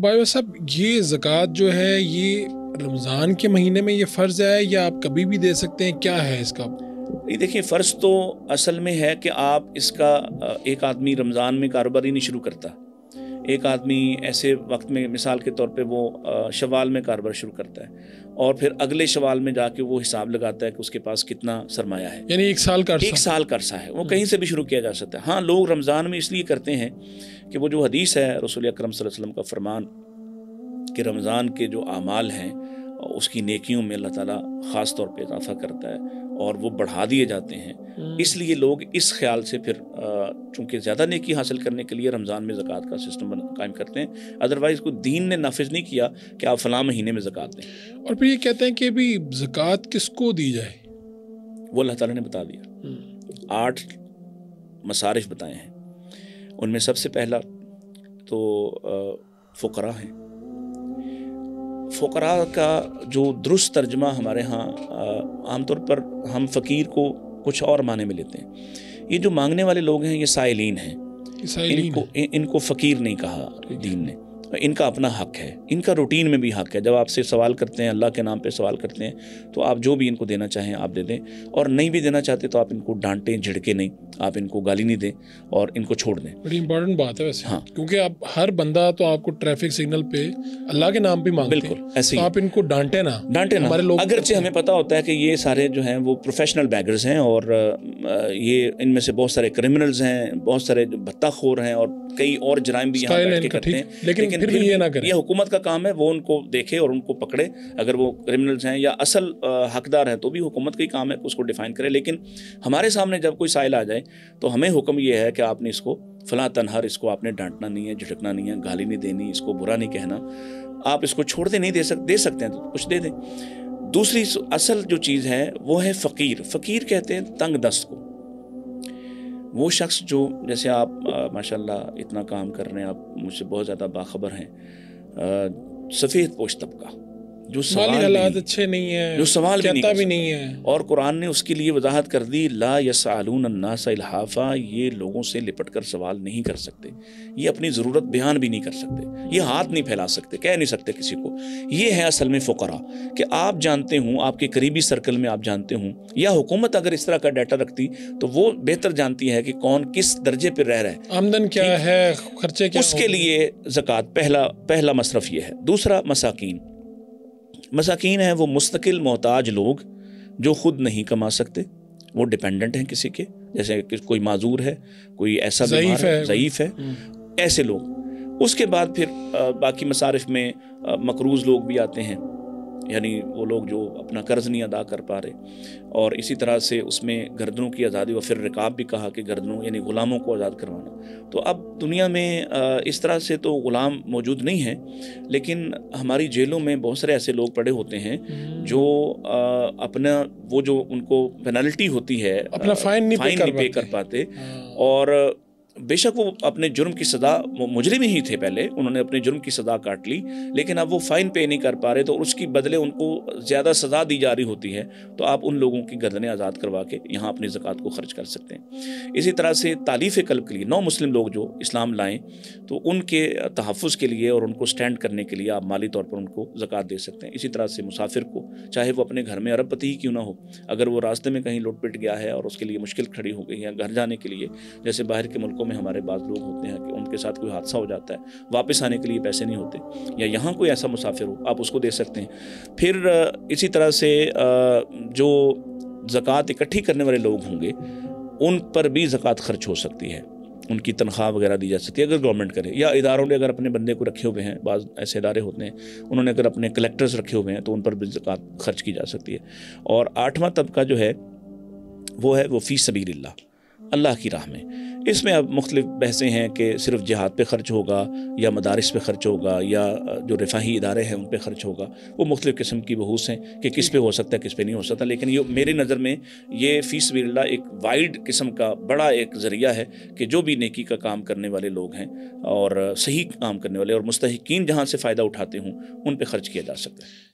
भाई साहब, ये ज़कात जो है ये रमज़ान के महीने में ये फ़र्ज़ है या आप कभी भी दे सकते हैं, क्या है इसका? ये देखिए, फ़र्ज़ तो असल में है कि आप इसका एक आदमी रमज़ान में कारोबार ही नहीं शुरू करता। एक आदमी ऐसे वक्त में, मिसाल के तौर पे, वो शवाल में कारोबार शुरू करता है और फिर अगले शवाल में जाके वो हिसाब लगाता है कि उसके पास कितना सरमाया है। यानी एक साल का अरसा है, वो कहीं से भी शुरू किया जा सकता है। हाँ, लोग रमज़ान में इसलिए करते हैं कि वो जो हदीस है रसूल अकरम सल्लल्लाहु अलैहि वसल्लम का फरमान कि रमज़ान के जो आमाल हैं उसकी नेकियों में अल्लाह ताला ख़ास तौर पे इजाफ़ा करता है और वो बढ़ा दिए जाते हैं। इसलिए लोग इस ख्याल से फिर चूँकि ज़्यादा नेकी हासिल करने के लिए रमज़ान में ज़कात का सिस्टम कायम करते हैं। अदरवाइज़ कोई दीन ने नाफिज नहीं किया कि आप फ़लाँ महीने में ज़कात दें। और फिर ये कहते हैं कि अभी ज़कात किसको दी जाए? वो अल्लाह ताला ने बता दिया। 8 मसारिफ बताए हैं। उनमें सबसे पहला तो फ़ुक़रा हैं। फ़ुक़रा का जो दुरुस्त तर्जमा हमारे यहाँ आमतौर पर हम फ़कीर को कुछ और माने में लेते हैं। ये जो मांगने वाले लोग हैं ये साइलीन हैं। इनको फ़कीर नहीं कहा दीन ने। इनका अपना हक है, इनका रूटीन में भी हक है। जब आपसे सवाल करते हैं, अल्लाह के नाम पे सवाल करते हैं, तो आप जो भी इनको देना चाहें आप दे दें, और नहीं भी देना चाहते तो आप इनको डांटें, झिड़के नहीं, आप इनको गाली नहीं दें और इनको छोड़ दें। बड़ी इंपॉर्टेंट बात है वैसे। हाँ, क्योंकि आप हर बंदा तो आपको ट्रैफिक सिग्नल पे अल्लाह के नाम पे मांगते हैं। बिल्कुल ऐसे तो ही आप इनको डांटे ना। हमारे लोग, अगरचे हमें पता होता है कि ये सारे जो हैं वो प्रोफेशनल बैगर्स हैं और ये इनमें से बहुत सारे क्रिमिनल्स हैं, बहुत सारे भत्ताखोर हैं और कई और जराइम भी यहाँ बैठ के करते हैं। लेकिन फिर भी ये ना करें। ये हुकूमत का काम है, वो उनको देखे और उनको पकड़े। अगर वो क्रिमिनल्स हैं या असल हकदार हैं तो भी हुकूमत का ही काम है कि उसको डिफाइन करे। लेकिन हमारे सामने जब कोई साइल आ जाए तो हमें हुक्म ये है कि आपने इसको फला तनहर, इसको आपने डांटना नहीं है, झिड़कना नहीं है, गाली नहीं देनी, इसको बुरा नहीं कहना। आप इसको छोड़ दे नहीं दे सकते हैं तो कुछ दे दें। दूसरी असल जो चीज़ है वो है फ़कीर। फ़कीर कहते हैं तंग दस्त को। वो शख्स जो, जैसे आप माशाल्लाह इतना काम कर रहे हैं, आप मुझसे बहुत ज़्यादा बाखबर हैं, सफ़ेद पोश तबका जो माली हालात अच्छे नहीं है, जो सवाल भी नहीं है, और कुरान ने उसके लिए वजाहत कर दी, ला यसअलून अन्नास इल्हाफा, ये लोगों से लिपट कर सवाल नहीं कर सकते, ये अपनी ज़रूरत बयान भी नहीं कर सकते, ये हाथ नहीं फैला सकते, कह नहीं सकते किसी को। ये है असल में फ़ुक़रा कि आप जानते हों, आपके करीबी सर्कल में आप जानते हों, या हुकूमत अगर इस तरह का डाटा रखती तो वो बेहतर जानती है कि कौन किस दर्जे पर रह रहा है, आमदन क्या है, खर्चे क्या, उसके लिए ज़कात पहला मसरफ़ ये है। दूसरा मसाकीन है वो मुस्तकिल मोहताज लोग जो ख़ुद नहीं कमा सकते, वो डिपेंडेंट हैं किसी के, जैसे कि कोई माजूर है, कोई ऐसा ज़ईफ़ है, ऐसे लोग। उसके बाद फिर बाकी मसारिफ में मकरूज़ लोग भी आते हैं, यानी वो लोग जो अपना कर्ज़ नहीं अदा कर पा रहे, और इसी तरह से उसमें गर्दनों की आज़ादी, व फिर रिकाब भी कहा कि गर्दनों यानी ग़ुलामों को आज़ाद करवाना। तो अब दुनिया में इस तरह से तो ग़ुलाम मौजूद नहीं है, लेकिन हमारी जेलों में बहुत सारे ऐसे लोग पड़े होते हैं जो अपना वो जो उनको पेनल्टी होती है, अपना फ़ाइन नहीं पे कर पाते, और बेशक वो अपने जुर्म की सज़ा, मुजरिम ही थे पहले, उन्होंने अपने जुर्म की सज़ा काट ली, लेकिन अब वो फ़ाइन पे नहीं कर पा रहे, तो उसकी बदले उनको ज़्यादा सज़ा दी जा रही होती है। तो आप उन लोगों की गर्दनें आज़ाद करवा के यहाँ अपनी ज़कात को खर्च कर सकते हैं। इसी तरह से तालीफ़ क़ल्ब के लिए नौ मुस्लिम लोग जो इस्लाम लाएँ, तो उनके तहफ़्फ़ुज़ के लिए और उनको स्टैंड करने के लिए आप माली तौर पर उनको ज़कात दे सकते हैं। इसी तरह से मुसाफिर को, चाहे वो अपने घर में अरबपति ही क्यों ना हो, अगर वो रास्ते में कहीं लुट पिट गया है और उसके लिए मुश्किल खड़ी हो गई है घर जाने के लिए, जैसे बाहर के मुल्कों में हमारे बाज़ लोग होते हैं कि उनके साथ कोई हादसा हो जाता है, वापस आने के लिए पैसे नहीं होते, या यहाँ कोई ऐसा मुसाफिर हो, आप उसको दे सकते हैं। फिर इसी तरह से जो ज़कात इकट्ठी करने वाले लोग होंगे उन पर भी ज़कात खर्च हो सकती है, उनकी तनख्वाह वगैरह दी जा सकती है अगर गवर्नमेंट करे, या इदारों ने अगर अपने बंदे को रखे हुए हैं, बाज़ ऐसे इदारे होते हैं उन्होंने अगर अपने कलेक्टर्स रखे हुए हैं तो उन पर भी ज़कात खर्च की जा सकती है। और 8वां तबका जो है वो फ़ी सबीलिल्लाह, अल्लाह की राह में। इसमें अब मुख्तलिफ बहसें हैं कि सिर्फ जिहाद पे ख़र्च होगा या मदारिस पे ख़र्च होगा या जो रिफाही इदारे हैं उन पे ख़र्च होगा, वो मुख्तलिफ किस्म की बहूस हैं कि किस पे हो सकता है किस पे नहीं हो सकता। लेकिन ये मेरी नज़र में ये फ़ी सबीलिल्लाह एक वाइड किस्म का बड़ा एक ज़रिया है कि जो भी नेकी का काम करने वाले लोग हैं और सही काम करने वाले और मुस्तहिकीन जहाँ से फ़ायदा उठाते हों उन पर ख़र्च किया जा सकता है।